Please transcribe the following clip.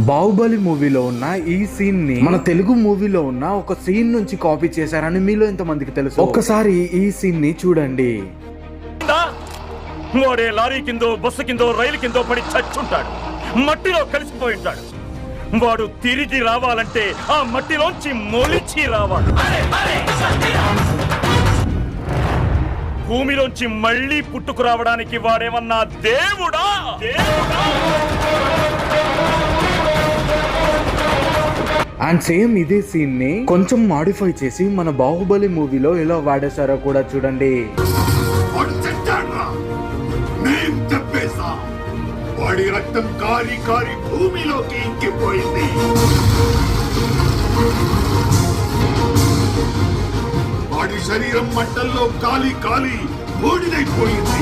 బాహుబలి మూవీలో ఉన్న ఈ సీన్ ని మన తెలుగు మూవీలో ఉన్న ఒక సీన్ నుంచి కాపీ చేశారని మీలో ఎంతమందికి తెలుసు? ఒక్కసారి ఈ సీన్ ని చూడండి. వాడే లారీ కిందో బస్సు కిందో రైలు కిందో పడి చచ్చుంటాడు, మట్టిలో కలిసిపోయి ఉంటాడు. వాడు తిరిగి రావాలంటే ఆ మట్టిలోంచి మొలిచి రావాలి. భూమిలోంచి మళ్ళీ పుట్టుకు రావడానికి వాడేమన్నా దేవుడా? అండ్ సేమ్ ఇదే సీన్ ని కొంచెం మాడిఫై చేసి మన బాహుబలి మూవీలో ఎలా వాడేశారో కూడా చూడండి. వాడి రక్తం కారి కారి భూమిలోకి ఇంకిపోయింది. వాడి శరీరం మంటల్లో కాలి కాలి బూడిదైపోయింది.